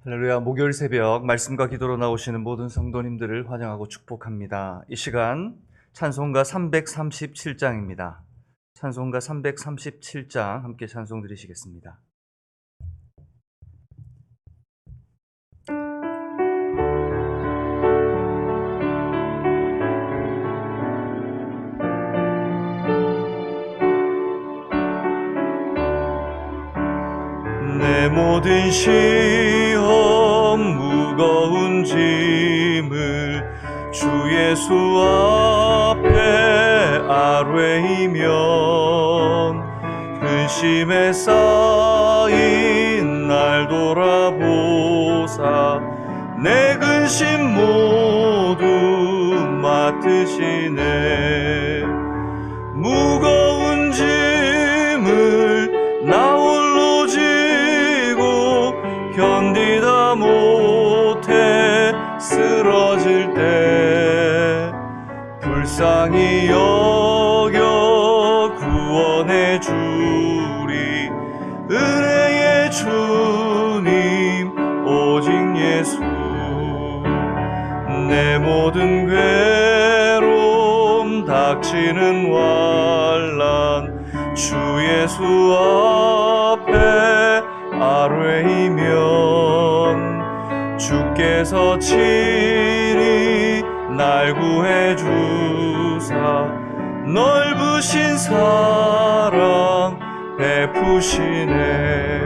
할렐루야. 목요일 새벽 말씀과 기도로 나오시는 모든 성도님들을 환영하고 축복합니다. 이 시간 찬송가 337장입니다. 찬송가 337장 함께 찬송 드리시겠습니다. 내 모든 시험 무거운 짐을 주 예수 앞에 아뢰이면 근심에 쌓인 날 돌아보사 내 근심 모두 맡으시네. 무거운 짐을 나 홀로 지고 견디다 못해 쓰러질 때 불쌍히 여겨 구원해 주리. 은혜의 주님 오직 예수. 내 모든 괴로움 닥치는 환난 주 예수 앞에 아뢰이면 주께서 친히 날 구해 주사 넓으신 사랑 베푸시네.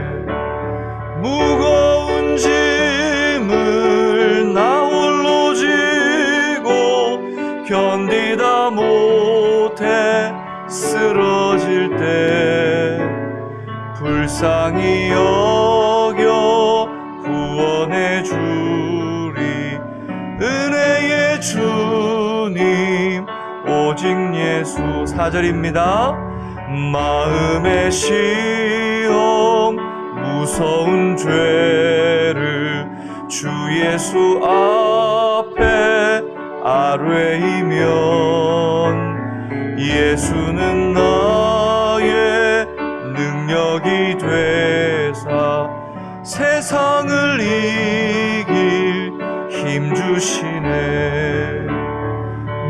무거운 짐을 나 홀로 지고 견디다 못해 쓰러질 때 불쌍히 여겨 구원해 주리. 은혜의 주님 오직 예수. 4절입니다. 마음의 시험 무서운 죄를 주 예수 앞에 아뢰이면 예수는 나의 능력이 되사 세상을 이길 힘 주시네.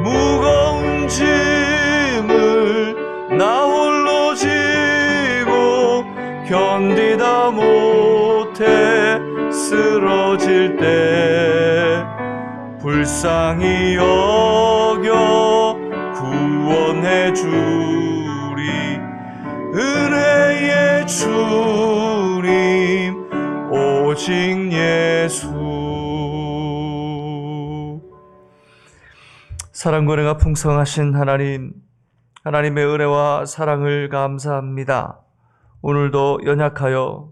무거운 짐을 나 홀로 지고 견디다 못해 쓰러질 때 불쌍히 여겨 구원해 주리. 은혜의 주님 오직 예수. 사랑과 은혜가 풍성하신 하나님, 하나님의 은혜와 사랑을 감사합니다. 오늘도 연약하여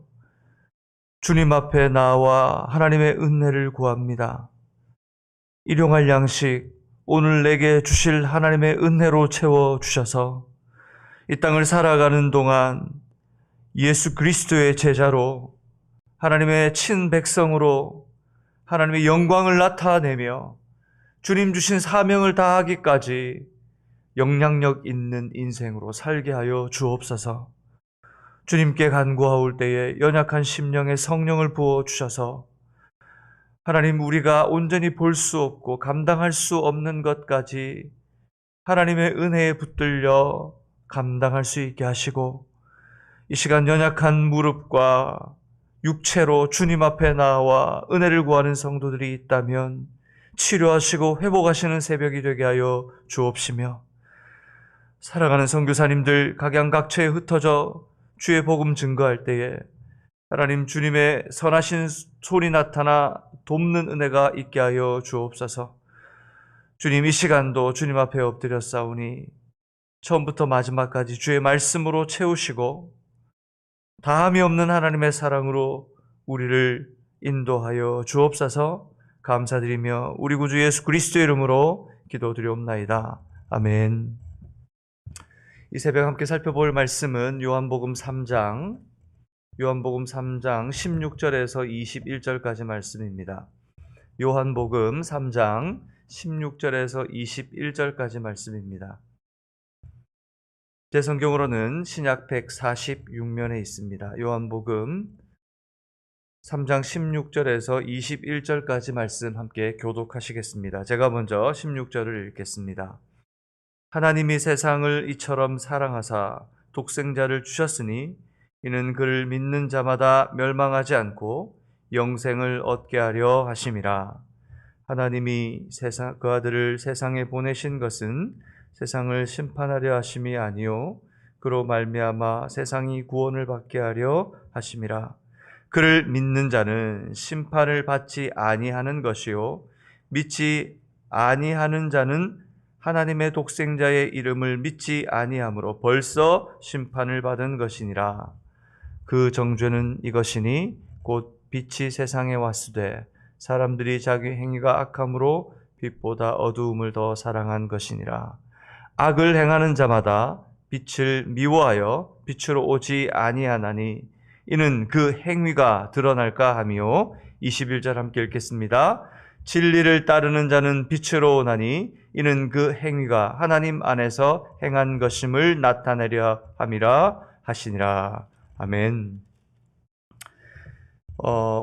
주님 앞에 나와 하나님의 은혜를 구합니다. 일용할 양식 오늘 내게 주실 하나님의 은혜로 채워주셔서 이 땅을 살아가는 동안 예수 그리스도의 제자로 하나님의 친백성으로 하나님의 영광을 나타내며 주님 주신 사명을 다하기까지 영향력 있는 인생으로 살게 하여 주옵소서. 주님께 간구하올 때에 연약한 심령에 성령을 부어주셔서 하나님, 우리가 온전히 볼 수 없고 감당할 수 없는 것까지 하나님의 은혜에 붙들려 감당할 수 있게 하시고, 이 시간 연약한 무릎과 육체로 주님 앞에 나와 은혜를 구하는 성도들이 있다면 치료하시고 회복하시는 새벽이 되게 하여 주옵시며, 사랑하는 선교사님들 각양각처에 흩어져 주의 복음 증거할 때에 하나님, 주님의 선하신 손이 나타나 돕는 은혜가 있게 하여 주옵소서. 주님, 이 시간도 주님 앞에 엎드려 싸우니 처음부터 마지막까지 주의 말씀으로 채우시고 다함이 없는 하나님의 사랑으로 우리를 인도하여 주옵소서. 감사드리며 우리 구주 예수 그리스도의 이름으로 기도드리옵나이다. 아멘. 이 새벽 함께 살펴볼 말씀은 요한복음 3장 16절에서 21절까지 말씀입니다. 요한복음 3장 16절에서 21절까지 말씀입니다. 제 성경으로는 신약 146면에 있습니다. 요한복음 3장 16절에서 21절까지 말씀 함께 교독하시겠습니다. 제가 먼저 16절을 읽겠습니다. 하나님이 세상을 이처럼 사랑하사 독생자를 주셨으니 이는 그를 믿는 자마다 멸망하지 않고 영생을 얻게 하려 하심이라. 하나님이 그 아들을 세상에 보내신 것은 세상을 심판하려 하심이 아니요 그로 말미암아 세상이 구원을 받게 하려 하심이라. 그를 믿는 자는 심판을 받지 아니하는 것이요 믿지 아니하는 자는 하나님의 독생자의 이름을 믿지 아니하므로 벌써 심판을 받은 것이니라. 그 정죄는 이것이니 곧 빛이 세상에 왔으되 사람들이 자기 행위가 악함으로 빛보다 어두움을 더 사랑한 것이니라. 악을 행하는 자마다 빛을 미워하여 빛으로 오지 아니하나니 이는 그 행위가 드러날까 하며 21절 함께 읽겠습니다. 진리를 따르는 자는 빛으로 오나니 이는 그 행위가 하나님 안에서 행한 것임을 나타내려 함이라 하시니라. 아멘.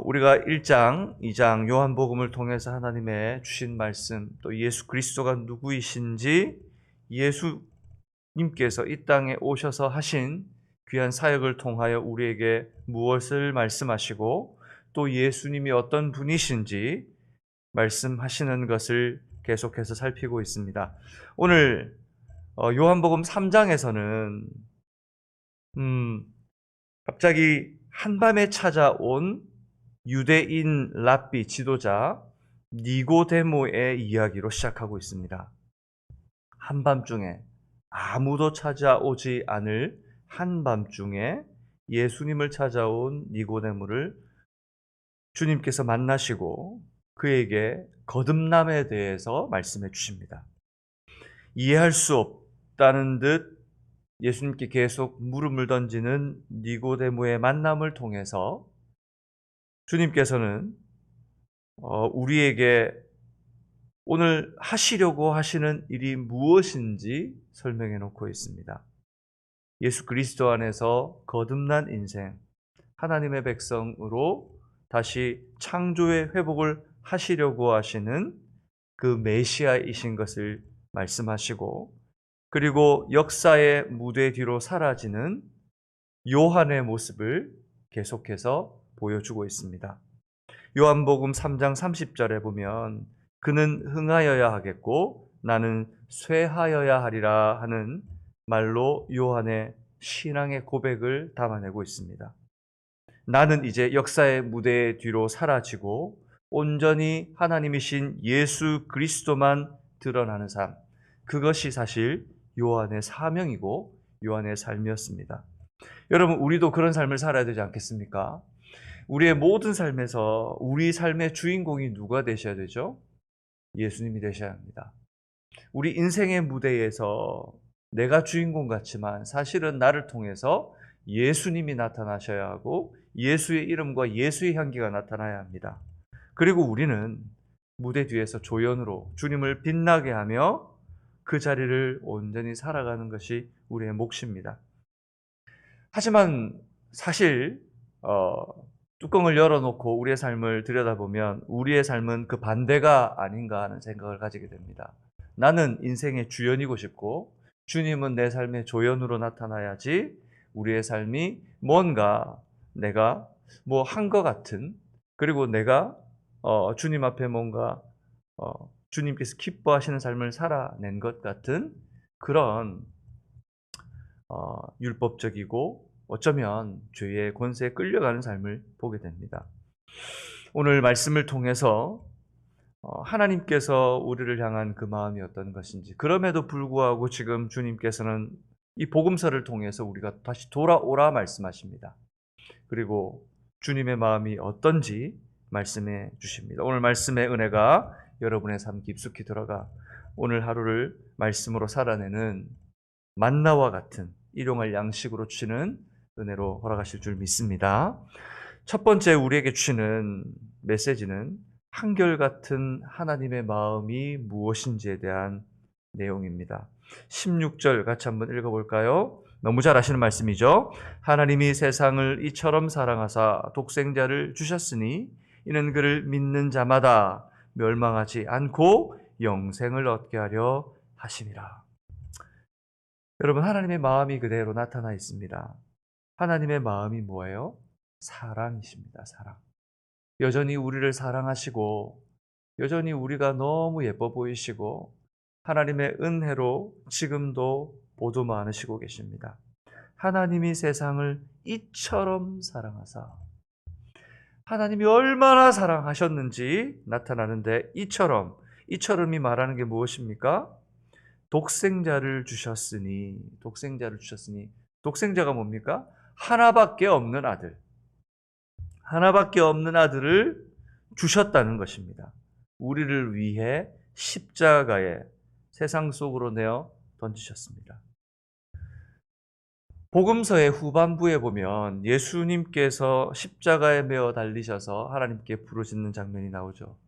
우리가 1장, 2장 요한복음을 통해서 하나님의 주신 말씀, 또 예수 그리스도가 누구이신지, 예수님께서 이 땅에 오셔서 하신 귀한 사역을 통하여 우리에게 무엇을 말씀하시고 또 예수님이 어떤 분이신지 말씀하시는 것을 계속해서 살피고 있습니다. 오늘 요한복음 3장에서는 갑자기 한밤에 찾아온 유대인 랍비 지도자 니고데모의 이야기로 시작하고 있습니다. 한밤중에 아무도 찾아오지 않을 한밤중에 예수님을 찾아온 니고데모를 주님께서 만나시고 그에게 거듭남에 대해서 말씀해 주십니다. 이해할 수 없다는 듯 예수님께 계속 물음을 던지는 니고데모의 만남을 통해서 주님께서는 우리에게 오늘 하시려고 하시는 일이 무엇인지 설명해 놓고 있습니다. 예수 그리스도 안에서 거듭난 인생, 하나님의 백성으로 다시 창조의 회복을 하시려고 하시는 그 메시아이신 것을 말씀하시고, 그리고 역사의 무대 뒤로 사라지는 요한의 모습을 계속해서 보여주고 있습니다. 요한복음 3장 30절에 보면 그는 흥하여야 하겠고 나는 쇠하여야 하리라 하는 말로 요한의 신앙의 고백을 담아내고 있습니다. 나는 이제 역사의 무대 뒤로 사라지고 온전히 하나님이신 예수 그리스도만 드러나는 삶, 그것이 사실 요한의 사명이고 요한의 삶이었습니다. 여러분, 우리도 그런 삶을 살아야 되지 않겠습니까? 우리의 모든 삶에서 우리 삶의 주인공이 누가 되셔야 되죠? 예수님이 되셔야 합니다. 우리 인생의 무대에서 내가 주인공 같지만 사실은 나를 통해서 예수님이 나타나셔야 하고 예수의 이름과 예수의 향기가 나타나야 합니다. 그리고 우리는 무대 뒤에서 조연으로 주님을 빛나게 하며 그 자리를 온전히 살아가는 것이 우리의 몫입니다. 하지만 사실 뚜껑을 열어놓고 우리의 삶을 들여다보면 우리의 삶은 그 반대가 아닌가 하는 생각을 가지게 됩니다. 나는 인생의 주연이고 싶고 주님은 내 삶의 조연으로 나타나야지 우리의 삶이 뭔가 내가 뭐 한 것 같은, 그리고 내가 주님 앞에 뭔가 주님께서 기뻐하시는 삶을 살아낸 것 같은 그런 율법적이고 어쩌면 죄의 권세에 끌려가는 삶을 보게 됩니다. 오늘 말씀을 통해서 하나님께서 우리를 향한 그 마음이 어떤 것인지, 그럼에도 불구하고 지금 주님께서는 이 복음서를 통해서 우리가 다시 돌아오라 말씀하십니다. 그리고 주님의 마음이 어떤지 말씀해 주십니다. 오늘 말씀의 은혜가 여러분의 삶 깊숙이 들어가 오늘 하루를 말씀으로 살아내는 만나와 같은 일용할 양식으로 주시는 은혜로 허락하실 줄 믿습니다. 첫 번째 우리에게 주시는 메시지는 한결같은 하나님의 마음이 무엇인지에 대한 내용입니다. 16절 같이 한번 읽어볼까요? 너무 잘 아시는 말씀이죠. 하나님이 세상을 이처럼 사랑하사 독생자를 주셨으니 이는 그를 믿는 자마다 멸망하지 않고 영생을 얻게 하려 하심이라. 여러분, 하나님의 마음이 그대로 나타나 있습니다. 하나님의 마음이 뭐예요? 사랑이십니다. 사랑. 여전히 우리를 사랑하시고 여전히 우리가 너무 예뻐 보이시고 하나님의 은혜로 지금도 보도 많으시고 계십니다. 하나님이 세상을 이처럼 사랑하사, 하나님이 얼마나 사랑하셨는지 나타나는데 이처럼이 말하는 게 무엇입니까? 독생자를 주셨으니, 독생자가 뭡니까? 하나밖에 없는 아들을 주셨다는 것입니다. 우리를 위해 십자가에 세상 속으로 내어 던지셨습니다. 복음서의 후반부에 보면 예수님께서 십자가에 매어 달리셔서 하나님께 부르짖는 장면이 나오죠.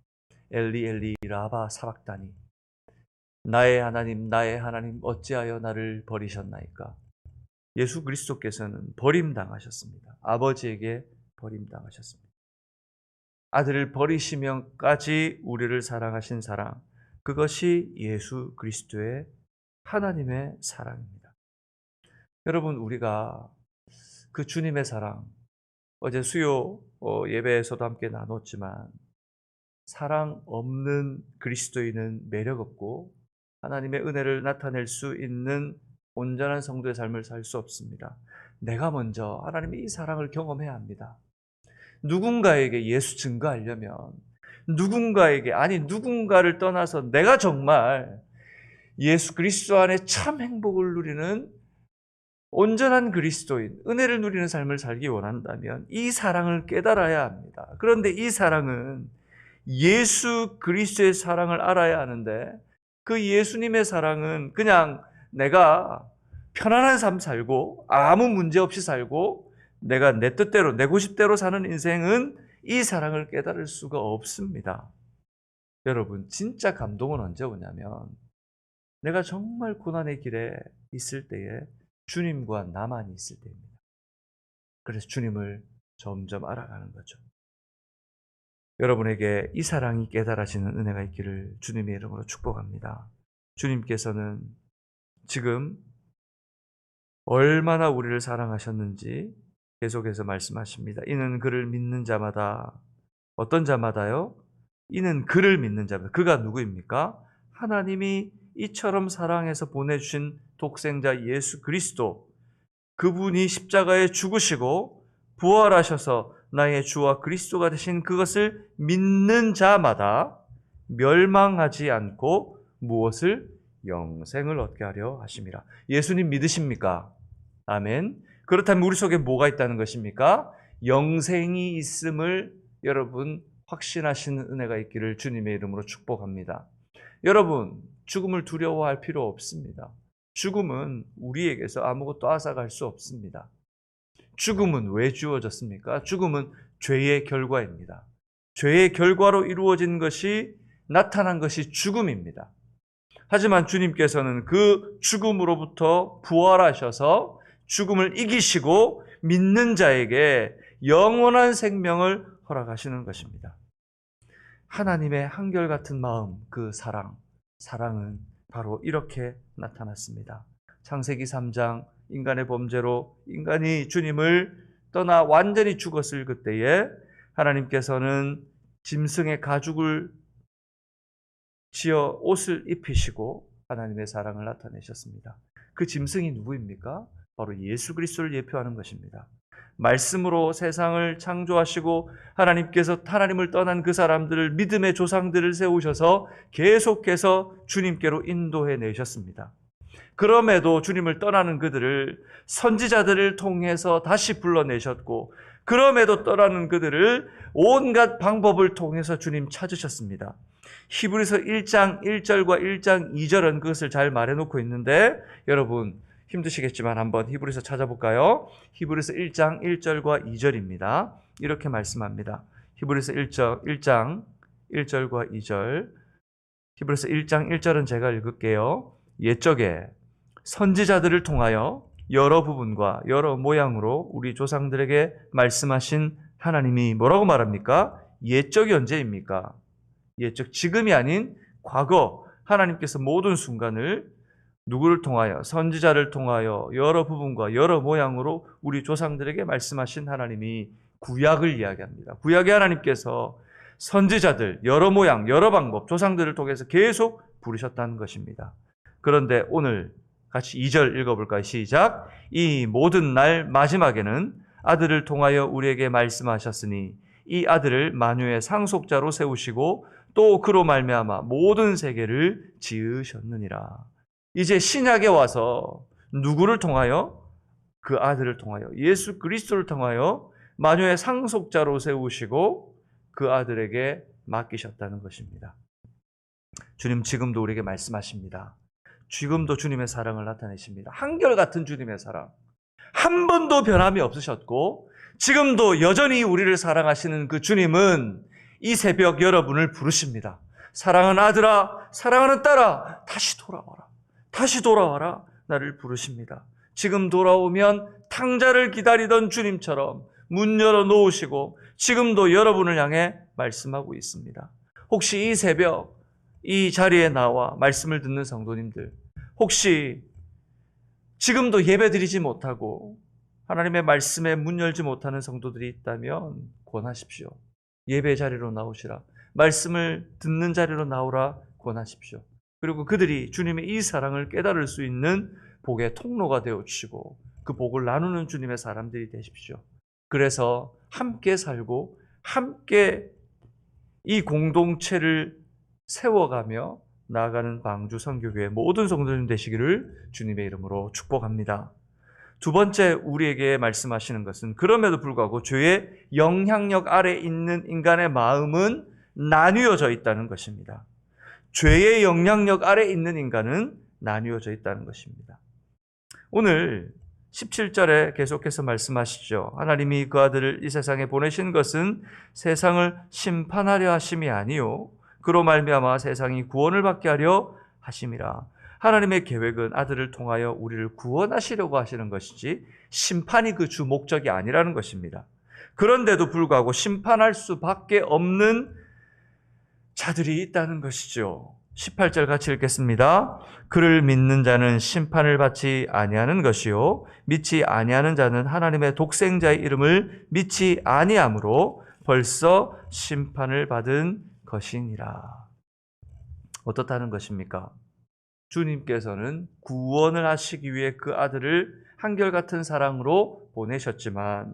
엘리 엘리 라바 사박다니, 나의 하나님 어찌하여 나를 버리셨나이까. 예수 그리스도께서는 버림당하셨습니다. 아버지에게 버림당하셨습니다. 아들을 버리시면까지 우리를 사랑하신 사랑, 그것이 예수 그리스도의 하나님의 사랑입니다. 여러분, 우리가 그 주님의 사랑, 어제 수요 예배에서도 함께 나눴지만 사랑 없는 그리스도인은 매력 없고 하나님의 은혜를 나타낼 수 있는 온전한 성도의 삶을 살 수 없습니다. 내가 먼저 하나님의 이 사랑을 경험해야 합니다. 누군가에게 예수 증거하려면 누군가를 떠나서 내가 정말 예수 그리스도 안에 참 행복을 누리는 온전한 그리스도인, 은혜를 누리는 삶을 살기 원한다면 이 사랑을 깨달아야 합니다. 그런데 이 사랑은 예수 그리스도의 사랑을 알아야 하는데, 그 예수님의 사랑은 그냥 내가 편안한 삶 살고 아무 문제 없이 살고 내가 내 뜻대로 내 고집대로 사는 인생은 이 사랑을 깨달을 수가 없습니다. 여러분, 진짜 감동은 언제 오냐면 내가 정말 고난의 길에 있을 때에 주님과 나만이 있을 때입니다. 그래서 주님을 점점 알아가는 거죠. 여러분에게 이 사랑이 깨달아지는 은혜가 있기를 주님의 이름으로 축복합니다. 주님께서는 지금 얼마나 우리를 사랑하셨는지 계속해서 말씀하십니다. 이는 그를 믿는 자마다, 어떤 자마다요? 이는 그를 믿는 자마다. 그가 누구입니까? 하나님이 이처럼 사랑해서 보내주신 독생자 예수 그리스도, 그분이 십자가에 죽으시고 부활하셔서 나의 주와 그리스도가 되신 그것을 믿는 자마다 멸망하지 않고 무엇을? 영생을 얻게 하려 하심이라. 예수님 믿으십니까? 아멘. 그렇다면 우리 속에 뭐가 있다는 것입니까? 영생이 있음을 여러분 확신하시는 은혜가 있기를 주님의 이름으로 축복합니다. 여러분, 죽음을 두려워할 필요 없습니다. 죽음은 우리에게서 아무것도 앗아갈 수 없습니다. 죽음은 왜 주어졌습니까? 죽음은 죄의 결과입니다. 죄의 결과로 이루어진 것이, 나타난 것이 죽음입니다. 하지만 주님께서는 그 죽음으로부터 부활하셔서 죽음을 이기시고 믿는 자에게 영원한 생명을 허락하시는 것입니다. 하나님의 한결같은 마음, 그 사랑은 바로 이렇게 나타났습니다. 창세기 3장, 인간의 범죄로 인간이 주님을 떠나 완전히 죽었을 그때에 하나님께서는 짐승의 가죽을 지어 옷을 입히시고 하나님의 사랑을 나타내셨습니다. 그 짐승이 누구입니까? 바로 예수 그리스도를 예표하는 것입니다. 말씀으로 세상을 창조하시고 하나님께서 하나님을 떠난 그 사람들을, 믿음의 조상들을 세우셔서 계속해서 주님께로 인도해 내셨습니다. 그럼에도 주님을 떠나는 그들을 선지자들을 통해서 다시 불러내셨고, 그럼에도 떠나는 그들을 온갖 방법을 통해서 주님 찾으셨습니다. 히브리서 1장 1절과 1장 2절은 그것을 잘 말해놓고 있는데, 여러분 힘드시겠지만 한번 히브리서 찾아볼까요? 히브리서 1장 1절과 2절입니다. 이렇게 말씀합니다. 히브리서 1장 1절과 2절. 히브리서 1장 1절은 제가 읽을게요. 옛적에 선지자들을 통하여 여러 부분과 여러 모양으로 우리 조상들에게 말씀하신 하나님이 뭐라고 말합니까? 예적이 언제입니까? 예적, 지금이 아닌 과거. 하나님께서 모든 순간을 누구를 통하여? 선지자를 통하여 여러 부분과 여러 모양으로 우리 조상들에게 말씀하신 하나님이 구약을 이야기합니다. 구약의 하나님께서 선지자들, 여러 모양, 여러 방법, 조상들을 통해서 계속 부르셨다는 것입니다. 그런데 오늘 같이 2절 읽어볼까요? 시작. 이 모든 날 마지막에는 아들을 통하여 우리에게 말씀하셨으니 이 아들을 만유의 상속자로 세우시고 또 그로 말미암아 모든 세계를 지으셨느니라. 이제 신약에 와서 누구를 통하여? 그 아들을 통하여, 예수 그리스도를 통하여 만유의 상속자로 세우시고 그 아들에게 맡기셨다는 것입니다. 주님 지금도 우리에게 말씀하십니다. 지금도 주님의 사랑을 나타내십니다. 한결같은 주님의 사랑. 한 번도 변함이 없으셨고 지금도 여전히 우리를 사랑하시는 그 주님은 이 새벽 여러분을 부르십니다. 사랑하는 아들아, 사랑하는 딸아, 다시 돌아와라. 다시 돌아와라. 나를 부르십니다. 지금 돌아오면 탕자를 기다리던 주님처럼 문 열어 놓으시고 지금도 여러분을 향해 말씀하고 있습니다. 혹시 이 새벽 이 자리에 나와 말씀을 듣는 성도님들, 혹시 지금도 예배드리지 못하고 하나님의 말씀에 문 열지 못하는 성도들이 있다면 권하십시오. 예배 자리로 나오시라. 말씀을 듣는 자리로 나오라 권하십시오. 그리고 그들이 주님의 이 사랑을 깨달을 수 있는 복의 통로가 되어주시고 그 복을 나누는 주님의 사람들이 되십시오. 그래서 함께 살고 함께 이 공동체를 세워가며 나아가는 방주 선교교회 모든 성도님 되시기를 주님의 이름으로 축복합니다. 두 번째 우리에게 말씀하시는 것은 그럼에도 불구하고 죄의 영향력 아래 있는 인간의 마음은 나뉘어져 있다는 것입니다. 죄의 영향력 아래 있는 인간은 나뉘어져 있다는 것입니다. 오늘 17절에 계속해서 말씀하시죠. 하나님이 그 아들을 이 세상에 보내신 것은 세상을 심판하려 하심이 아니요 그로 말미암아 세상이 구원을 받게 하려 하심이라. 하나님의 계획은 아들을 통하여 우리를 구원하시려고 하시는 것이지 심판이 그 주 목적이 아니라는 것입니다. 그런데도 불구하고 심판할 수밖에 없는 자들이 있다는 것이죠. 18절 같이 읽겠습니다. 그를 믿는 자는 심판을 받지 아니하는 것이요 믿지 아니하는 자는 하나님의 독생자의 이름을 믿지 아니함으로 벌써 심판을 받은 것이니라. 어떻다는 것입니까? 주님께서는 구원을 하시기 위해 그 아들을 한결같은 사랑으로 보내셨지만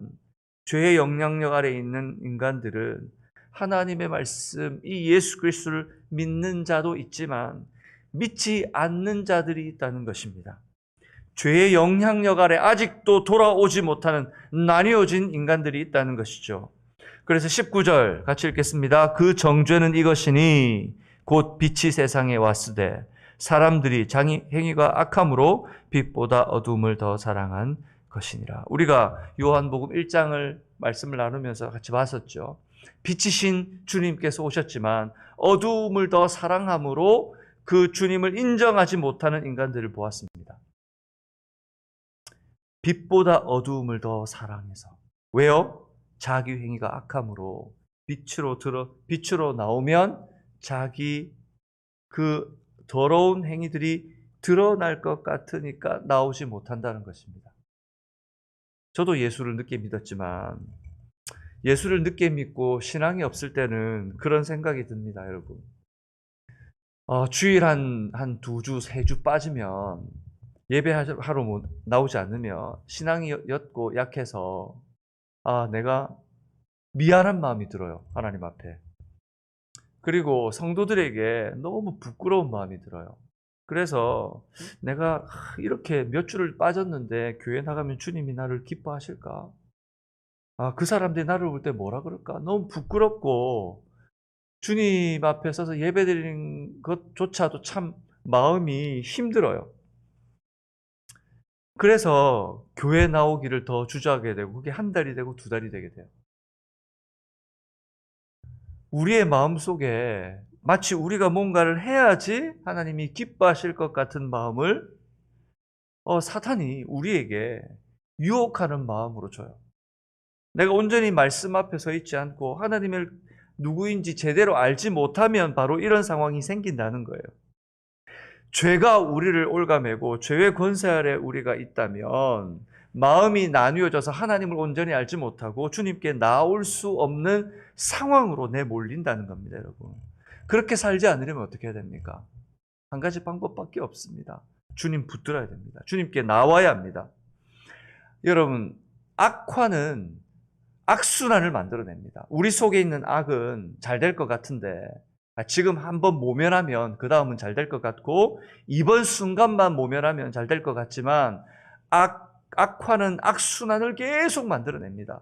죄의 영향력 아래 있는 인간들은 하나님의 말씀, 이 예수 그리스도를 믿는 자도 있지만 믿지 않는 자들이 있다는 것입니다. 죄의 영향력 아래 아직도 돌아오지 못하는 나뉘어진 인간들이 있다는 것이죠. 그래서 19절 같이 읽겠습니다. 그 정죄는 이것이니 곧 빛이 세상에 왔으되 사람들이 자기 행위가 악함으로 빛보다 어두움을 더 사랑한 것이니라. 우리가 요한복음 1장을 말씀을 나누면서 같이 봤었죠. 빛이신 주님께서 오셨지만 어두움을 더 사랑함으로 그 주님을 인정하지 못하는 인간들을 보았습니다. 빛보다 어두움을 더 사랑해서. 왜요? 자기 행위가 악함으로 빛으로 나오면 자기 그 더러운 행위들이 드러날 것 같으니까 나오지 못한다는 것입니다. 저도 예수를 늦게 믿었지만 예수를 늦게 믿고 신앙이 없을 때는 그런 생각이 듭니다, 여러분. 주일 한 2주, 3주 빠지면 예배하러 나오지 않으면 신앙이 옅고 약해서 내가 미안한 마음이 들어요, 하나님 앞에. 그리고 성도들에게 너무 부끄러운 마음이 들어요. 그래서 내가 이렇게 몇 주를 빠졌는데 교회 나가면 주님이 나를 기뻐하실까? 그 사람들이 나를 볼 때 뭐라 그럴까? 너무 부끄럽고 주님 앞에 서서 예배드리는 것조차도 참 마음이 힘들어요. 그래서 교회 나오기를 더 주저하게 되고 그게 1달이 되고 2달이 되게 돼요. 우리의 마음속에 마치 우리가 뭔가를 해야지 하나님이 기뻐하실 것 같은 마음을 사탄이 우리에게 유혹하는 마음으로 줘요. 내가 온전히 말씀 앞에 서 있지 않고 하나님을 누구인지 제대로 알지 못하면 바로 이런 상황이 생긴다는 거예요. 죄가 우리를 올가매고 죄의 권세 아래 우리가 있다면 마음이 나뉘어져서 하나님을 온전히 알지 못하고 주님께 나올 수 없는 상황으로 내몰린다는 겁니다, 여러분. 그렇게 살지 않으려면 어떻게 해야 됩니까? 한 가지 방법밖에 없습니다. 주님 붙들어야 됩니다. 주님께 나와야 합니다. 여러분, 악화는 악순환을 만들어냅니다. 우리 속에 있는 악은 잘 될 것 같은데 지금 한번 모면하면 그 다음은 잘 될 것 같고 이번 순간만 모면하면 잘 될 것 같지만 악화는 악순환을 계속 만들어냅니다.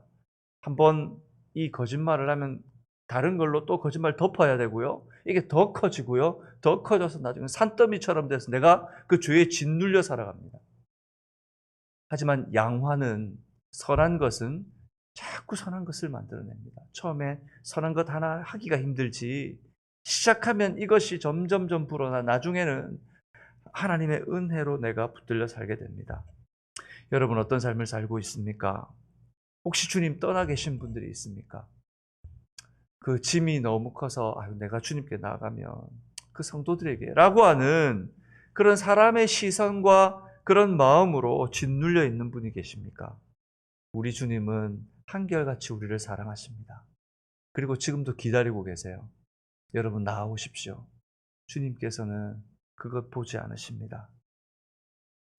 한번 이 거짓말을 하면 다른 걸로 또 거짓말 덮어야 되고요. 이게 더 커지고요. 더 커져서 나중에 산더미처럼 돼서 내가 그 죄에 짓눌려 살아갑니다. 하지만 양화는 선한 것은 자꾸 선한 것을 만들어냅니다. 처음에 선한 것 하나 하기가 힘들지 시작하면 이것이 점점 불어나 나중에는 하나님의 은혜로 내가 붙들려 살게 됩니다. 여러분 어떤 삶을 살고 있습니까? 혹시 주님 떠나 계신 분들이 있습니까? 그 짐이 너무 커서 내가 주님께 나아가면 그 성도들에게 라고 하는 그런 사람의 시선과 그런 마음으로 짓눌려 있는 분이 계십니까? 우리 주님은 한결같이 우리를 사랑하십니다. 그리고 지금도 기다리고 계세요. 여러분 나아오십시오. 주님께서는 그것 보지 않으십니다.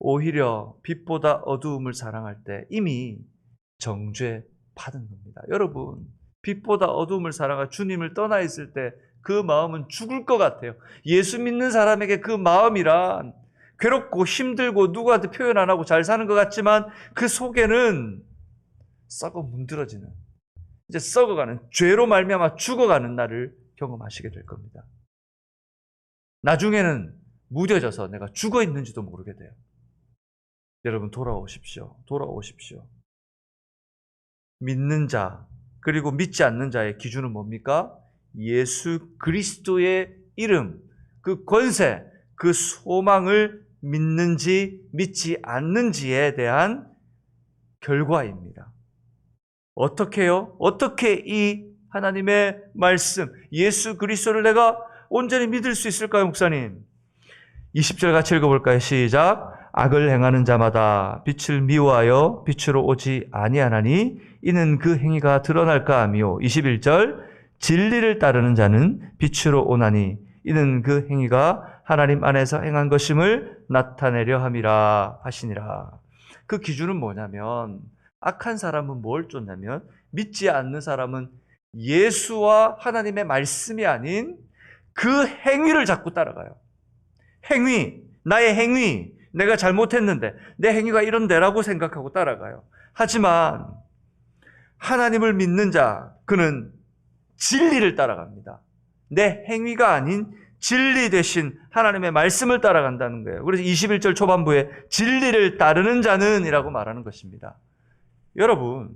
오히려 빛보다 어두움을 사랑할 때 이미 정죄 받은 겁니다. 여러분 빛보다 어두움을 사랑하 주님을 떠나 있을 때 그 마음은 죽을 것 같아요. 예수 믿는 사람에게 그 마음이란 괴롭고 힘들고 누구한테 표현 안 하고 잘 사는 것 같지만 그 속에는 썩어 문드러지는 이제 썩어가는 죄로 말미암아 죽어가는 날을 경험하시게 될 겁니다. 나중에는 무뎌져서 내가 죽어 있는지도 모르게 돼요. 여러분 돌아오십시오. 돌아오십시오. 믿는 자 그리고 믿지 않는 자의 기준은 뭡니까? 예수 그리스도의 이름, 그 권세, 그 소망을 믿는지 믿지 않는지에 대한 결과입니다. 어떻게요? 어떻게 이 하나님의 말씀, 예수 그리스도를 내가 온전히 믿을 수 있을까요, 목사님? 20절 같이 읽어볼까요? 시작. 악을 행하는 자마다 빛을 미워하여 빛으로 오지 아니하나니 이는 그 행위가 드러날까 하며 21절 진리를 따르는 자는 빛으로 오나니 이는 그 행위가 하나님 안에서 행한 것임을 나타내려 함이라 하시니라. 그 기준은 뭐냐면 악한 사람은 뭘 쫓냐면 믿지 않는 사람은 예수와 하나님의 말씀이 아닌 그 행위를 자꾸 따라가요. 행위, 나의 행위, 내가 잘못했는데 내 행위가 이런데라고 생각하고 따라가요. 하지만 하나님을 믿는 자, 그는 진리를 따라갑니다. 내 행위가 아닌 진리 대신 하나님의 말씀을 따라간다는 거예요. 그래서 21절 초반부에 진리를 따르는 자는 이라고 말하는 것입니다. 여러분,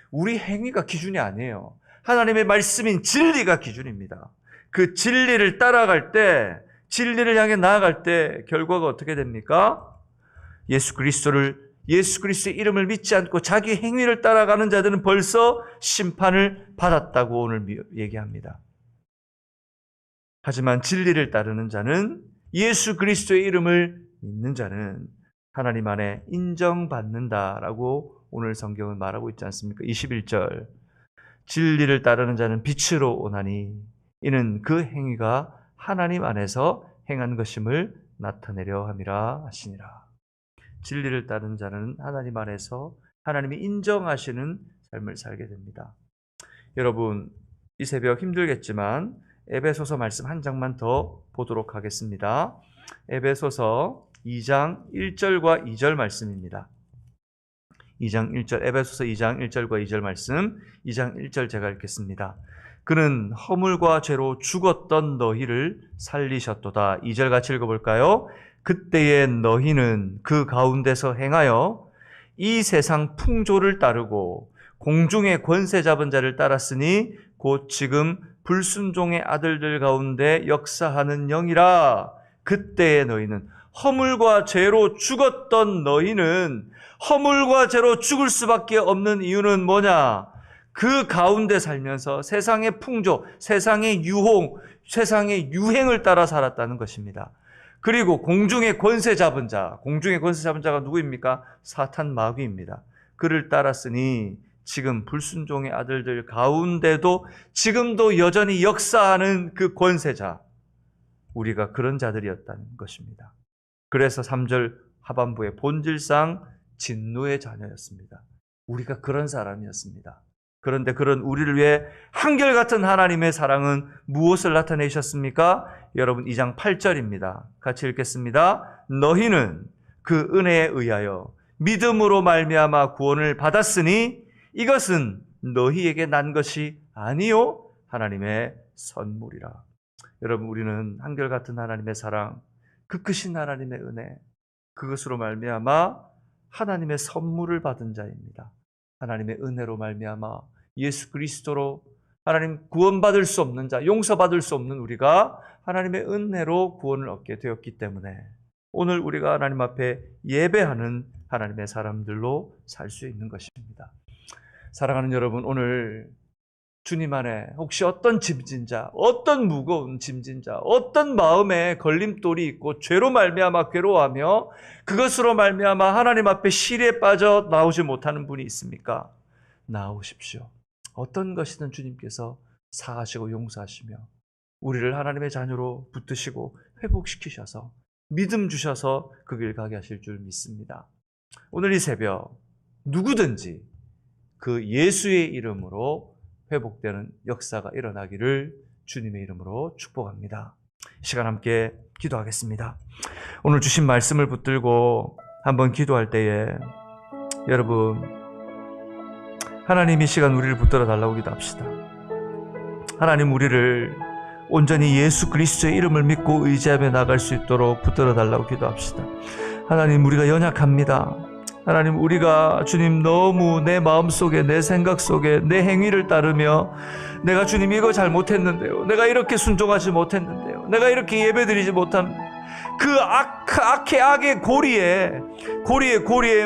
우리 행위가 기준이 아니에요. 하나님의 말씀인 진리가 기준입니다. 그 진리를 따라갈 때, 진리를 향해 나아갈 때 결과가 어떻게 됩니까? 예수 그리스도의 이름을 믿지 않고 자기 행위를 따라가는 자들은 벌써 심판을 받았다고 오늘 얘기합니다. 하지만 진리를 따르는 자는 예수 그리스도의 이름을 믿는 자는 하나님 안에 인정받는다라고 오늘 성경은 말하고 있지 않습니까? 21절 진리를 따르는 자는 빛으로 오나니 이는 그 행위가 하나님 안에서 행한 것임을 나타내려 함이라 하시니라. 진리를 따르는 자는 하나님 안에서 하나님이 인정하시는 삶을 살게 됩니다. 여러분, 이 새벽 힘들겠지만 에베소서 말씀 한 장만 더 보도록 하겠습니다. 에베소서 2장 1절과 2절 말씀입니다. 2장 1절, 에베소서 2장 1절과 2절 말씀, 2장 1절 제가 읽겠습니다. 그는 허물과 죄로 죽었던 너희를 살리셨도다. 2절 같이 읽어볼까요? 그때의 너희는 그 가운데서 행하여 이 세상 풍조를 따르고 공중의 권세 잡은 자를 따랐으니 곧 지금 불순종의 아들들 가운데 역사하는 영이라. 그때의 너희는 허물과 죄로 죽었던 너희는 허물과 죄로 죽을 수밖에 없는 이유는 뭐냐? 그 가운데 살면서 세상의 풍조, 세상의 유홍, 세상의 유행을 따라 살았다는 것입니다. 그리고 공중의 권세 잡은 자, 공중의 권세 잡은 자가 누구입니까? 사탄 마귀입니다. 그를 따랐으니 지금 불순종의 아들들 가운데도 지금도 여전히 역사하는 그 권세자, 우리가 그런 자들이었다는 것입니다. 그래서 3절 하반부에 본질상 진노의 자녀였습니다. 우리가 그런 사람이었습니다. 그런데 그런 우리를 위해 한결같은 하나님의 사랑은 무엇을 나타내셨습니까? 여러분 2장 8절입니다. 같이 읽겠습니다. 너희는 그 은혜에 의하여 믿음으로 말미암아 구원을 받았으니 이것은 너희에게 난 것이 아니요 하나님의 선물이라. 여러분 우리는 한결같은 하나님의 사랑, 그 크신 하나님의 은혜, 그것으로 말미암아 하나님의 선물을 받은 자입니다. 하나님의 은혜로 말미암아 예수 그리스도로 하나님 구원받을 수 없는 자, 용서받을 수 없는 우리가 하나님의 은혜로 구원을 얻게 되었기 때문에 오늘 우리가 하나님 앞에 예배하는 하나님의 사람들로 살 수 있는 것입니다. 사랑하는 여러분, 오늘 주님 안에 혹시 어떤 짐진 자, 어떤 무거운 짐진 자, 어떤 마음에 걸림돌이 있고 죄로 말미암아 괴로워하며 그것으로 말미암아 하나님 앞에 시리에 빠져 나오지 못하는 분이 있습니까? 나오십시오. 어떤 것이든 주님께서 사하시고 용서하시며 우리를 하나님의 자녀로 붙드시고 회복시키셔서 믿음 주셔서 그 길 가게 하실 줄 믿습니다. 오늘 이 새벽 누구든지 그 예수의 이름으로 회복되는 역사가 일어나기를 주님의 이름으로 축복합니다. 이 시간 함께 기도하겠습니다. 오늘 주신 말씀을 붙들고 한번 기도할 때에 여러분 하나님 이 시간 우리를 붙들어 달라고 기도합시다. 하나님 우리를 온전히 예수 그리스도의 이름을 믿고 의지하며 나갈 수 있도록 붙들어 달라고 기도합시다. 하나님 우리가 연약합니다. 하나님 우리가 주님 너무 내 마음속에 내 생각 속에 내 행위를 따르며 내가 주님 이거 잘못했는데요, 내가 이렇게 순종하지 못했는데요, 내가 이렇게 예배드리지 못한 그 악의 고리에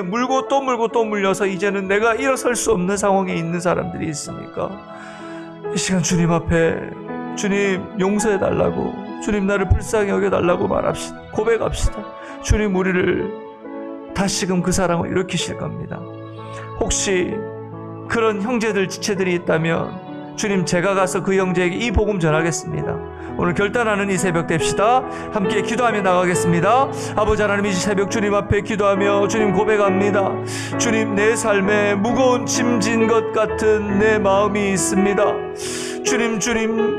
물고 또 물려서 이제는 내가 일어설 수 없는 상황에 있는 사람들이 있습니까? 이 시간 주님 앞에 주님 용서해달라고, 주님 나를 불쌍히 여겨달라고 말합시다. 고백합시다. 주님 우리를 다시금 그 사랑을 일으키실 겁니다. 혹시 그런 형제들 지체들이 있다면 주님 제가 가서 그 형제에게 이 복음 전하겠습니다. 오늘 결단하는 이 새벽 됩시다. 함께 기도하며 나가겠습니다. 아버지 하나님 이 새벽 주님 앞에 기도하며 주님 고백합니다. 주님 내 삶에 무거운 짐진 것 같은 내 마음이 있습니다. 주님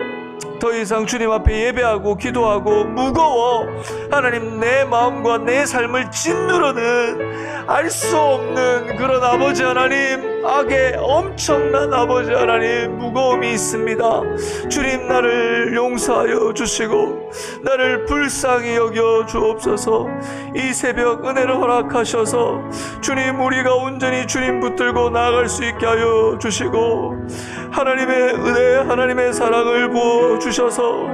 더 이상 주님 앞에 예배하고 기도하고 무거워 하나님 내 마음과 내 삶을 짓누르는 알 수 없는 그런 아버지 하나님, 악의 엄청난 아버지 하나님 무거움이 있습니다. 주님 나를 용서하여 주시고 나를 불쌍히 여겨 주옵소서. 이 새벽 은혜를 허락하셔서 주님 우리가 온전히 주님 붙들고 나아갈 수 있게 하여 주시고 하나님의 은혜, 하나님의 사랑을 부어주셔서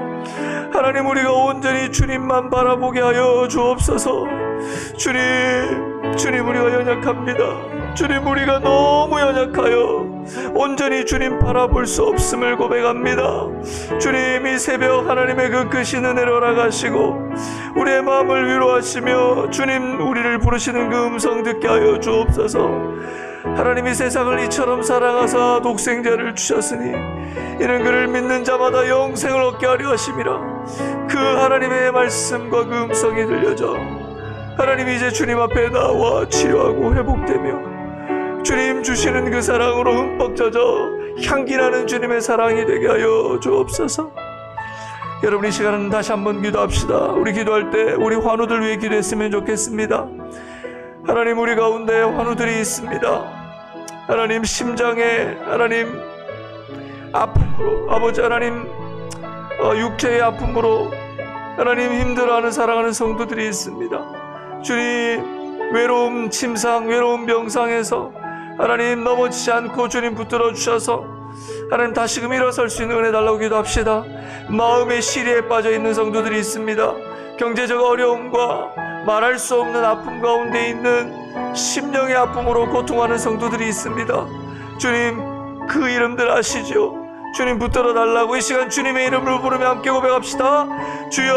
하나님 우리가 온전히 주님만 바라보게 하여 주옵소서. 주님 우리가 연약합니다. 주님 우리가 너무 연약하여 온전히 주님 바라볼 수 없음을 고백합니다. 주님 이 새벽 하나님의 그 크신 은혜를 허락하시고 우리의 마음을 위로하시며 주님 우리를 부르시는 그 음성 듣게 하여 주옵소서. 하나님이 세상을 이처럼 사랑하사 독생자를 주셨으니 이는 그를 믿는 자마다 영생을 얻게 하려 하심이라. 그 하나님의 말씀과 그 음성이 들려져 하나님이 이제 주님 앞에 나와 치료하고 회복되며 주님 주시는 그 사랑으로 흠뻑 젖어 향기나는 주님의 사랑이 되게 하여 주옵소서. 여러분 이 시간은 다시 한번 기도합시다. 우리 기도할 때 우리 환우들 위해 기도했으면 좋겠습니다. 하나님 우리 가운데 환우들이 있습니다. 하나님 심장에 하나님 아픔으로 아버지 하나님 육체의 아픔으로 하나님 힘들어하는 사랑하는 성도들이 있습니다. 주님 외로움 침상 외로움 병상에서 하나님 넘어지지 않고 주님 붙들어 주셔서 하나님 다시금 일어설 수 있는 은혜 달라고 기도합시다. 마음의 시리에 빠져 있는 성도들이 있습니다. 경제적 어려움과 말할 수 없는 아픔 가운데 있는 심령의 아픔으로 고통하는 성도들이 있습니다. 주님, 그 이름들 아시죠? 주님, 붙들어 달라고 이 시간 주님의 이름을 부르며 함께 고백합시다. 주여,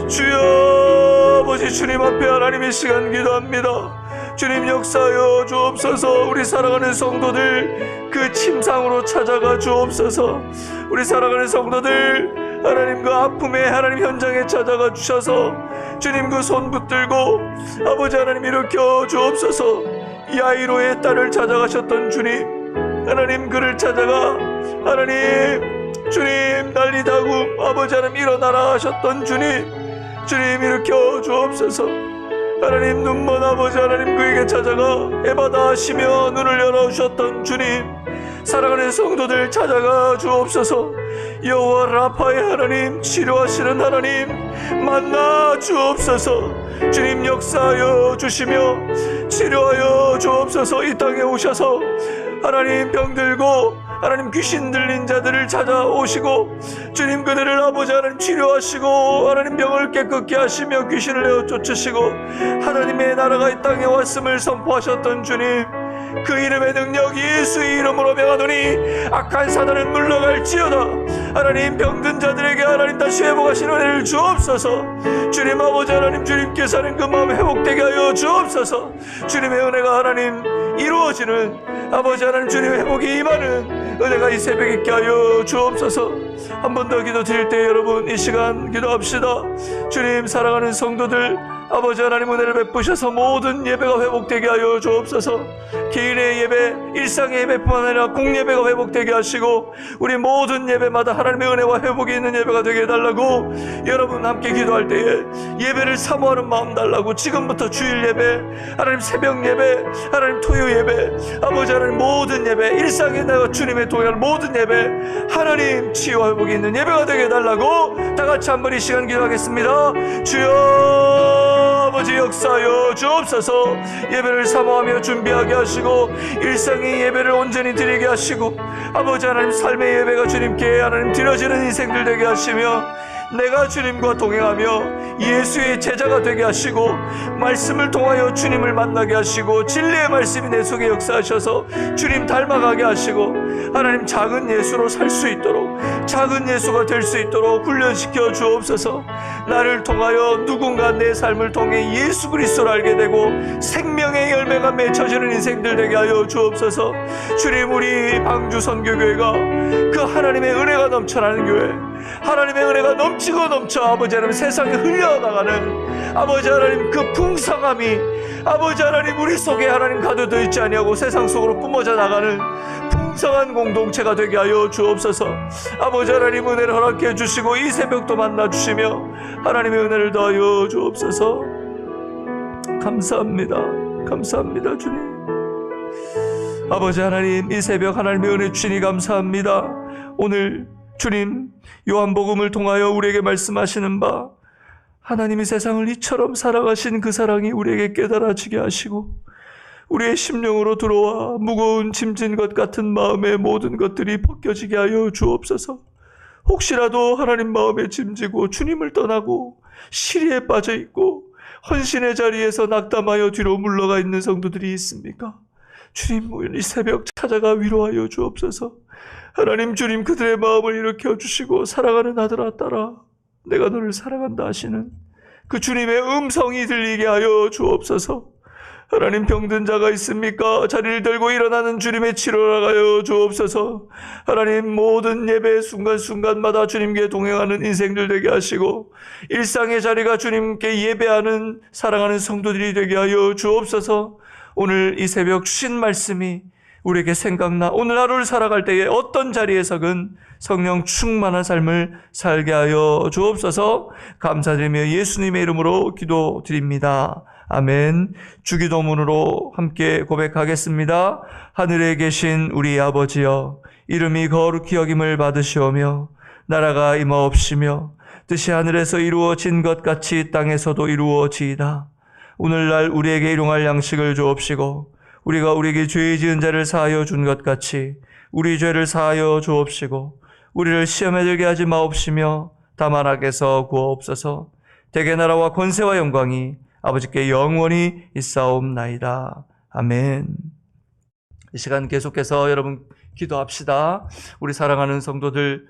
주여. 아버지 주님 앞에 하나님의 시간 기도합니다. 주님, 역사하여 주옵소서. 우리 살아가는 성도들 그 침상으로 찾아가 주옵소서. 우리 살아가는 성도들 하나님 그 아픔의 하나님 현장에 찾아가 주셔서 주님 그 손 붙들고 아버지 하나님 일으켜 주옵소서. 야이로의 딸을 찾아가셨던 주님, 하나님 그를 찾아가 하나님 주님 난리다굼 아버지 하나님 일어나라 하셨던 주님, 주님 일으켜 주옵소서. 하나님 눈먼 아버지 하나님 그에게 찾아가 에바다 하시며 눈을 열어주셨던 주님, 사랑하는 성도들 찾아가 주옵소서. 여호와 라파의 하나님, 치료하시는 하나님 만나 주옵소서. 주님 역사하여 주시며 치료하여 주옵소서. 이 땅에 오셔서 하나님 병들고 하나님 귀신 들린 자들을 찾아오시고 주님 그들을 아버지 하나님 치료하시고 하나님 병을 깨끗게 하시며 귀신을 내어 쫓으시고 하나님의 나라가 이 땅에 왔음을 선포하셨던 주님, 그 이름의 능력 예수의 이름으로 명하노니 악한 사단은 물러갈지어다. 하나님 병든 자들에게 하나님 다시 회복하시는 은혜를 주옵소서. 주님 아버지 하나님, 주님께서는 그 마음 회복되게 하여 주옵소서. 주님의 은혜가 하나님 이루어지는 아버지 하나님 주님의 회복이 임하는 은혜가 이 새벽에 있게 하여 주옵소서. 한 번 더 기도 드릴 때 여러분 이 시간 기도합시다. 주님, 사랑하는 성도들 아버지 하나님 은혜를 베푸셔서 모든 예배가 회복되게 하여 주옵소서. 개인의 예배, 일상의 예배뿐만 아니라 공예배가 회복되게 하시고 우리 모든 예배마다 하나님의 은혜와 회복이 있는 예배가 되게 해달라고 여러분 함께 기도할 때에 예배를 사모하는 마음 달라고 지금부터 주일 예배, 하나님 새벽 예배, 하나님 토요 예배, 아버지 하나님 모든 예배, 일상에 내가 주님의 동행하는 모든 예배, 하나님 치유와 회복이 있는 예배가 되게 해달라고 다 같이 한번 이 시간 기도하겠습니다. 주여 아버지 역사하여 주옵소서. 예배를 사모하며 준비하게 하시고 일상의 예배를 온전히 드리게 하시고 아버지 하나님 삶의 예배가 주님께 하나님 드려지는 인생들 되게 하시며 내가 주님과 동행하며 예수의 제자가 되게 하시고 말씀을 통하여 주님을 만나게 하시고 진리의 말씀이 내 속에 역사하셔서 주님 닮아가게 하시고 하나님 작은 예수로 살 수 있도록, 작은 예수가 될 수 있도록 훈련시켜 주옵소서. 나를 통하여 누군가 내 삶을 통해 예수 그리스도를 알게 되고 생명의 열매가 맺혀지는 인생들 되게 하여 주옵소서. 주님, 우리 방주 선교교회가 그 하나님의 은혜가 넘쳐나는 교회, 하나님의 은혜가 넘치고 넘쳐 아버지 하나님 세상에 흘려나가는 아버지 하나님 그 풍성함이 아버지 하나님 우리 속에 하나님 가둬져 있지 아니하고 세상 속으로 뿜어져 나가는 풍성한 공동체가 되게 하여 주옵소서. 아버지 하나님 은혜를 허락해 주시고 이 새벽도 만나 주시며 하나님의 은혜를 더하여 주옵소서. 감사합니다. 감사합니다 주님. 아버지 하나님, 이 새벽 하나님의 은혜 주시니 감사합니다. 오늘 주님 요한복음을 통하여 우리에게 말씀하시는 바 하나님이 세상을 이처럼 사랑하신 그 사랑이 우리에게 깨달아지게 하시고 우리의 심령으로 들어와 무거운 짐진 것 같은 마음의 모든 것들이 벗겨지게 하여 주옵소서. 혹시라도 하나님 마음에 짐지고 주님을 떠나고 시리에 빠져 있고 헌신의 자리에서 낙담하여 뒤로 물러가 있는 성도들이 있습니까? 주님, 이 새벽 찾아가 위로하여 주옵소서. 하나님, 주님 그들의 마음을 일으켜 주시고 사랑하는 아들아 딸아 내가 너를 사랑한다 하시는 그 주님의 음성이 들리게 하여 주옵소서. 하나님, 병든 자가 있습니까? 자리를 들고 일어나는 주님의 치료를 하여 주옵소서. 하나님, 모든 예배 순간순간마다 주님께 동행하는 인생들 되게 하시고 일상의 자리가 주님께 예배하는 사랑하는 성도들이 되게 하여 주옵소서. 오늘 이 새벽 주신 말씀이 우리에게 생각나 오늘 하루를 살아갈 때에 어떤 자리에서든 성령 충만한 삶을 살게 하여 주옵소서. 감사드리며 예수님의 이름으로 기도드립니다. 아멘. 주기도문으로 함께 고백하겠습니다. 하늘에 계신 우리 아버지여, 이름이 거룩히 여김을 받으시오며 나라가 임하옵시며 뜻이 하늘에서 이루어진 것 같이 땅에서도 이루어지이다. 오늘날 우리에게 일용할 양식을 주옵시고 우리가 우리에게 죄 지은 자를 사하여 준 것 같이 우리 죄를 사하여 주옵시고 우리를 시험에 들게 하지 마옵시며 다만 악에서 구하옵소서. 대개 나라와 권세와 영광이 아버지께 영원히 있사옵나이다. 아멘. 이 시간 계속해서 여러분 기도합시다. 우리 사랑하는 성도들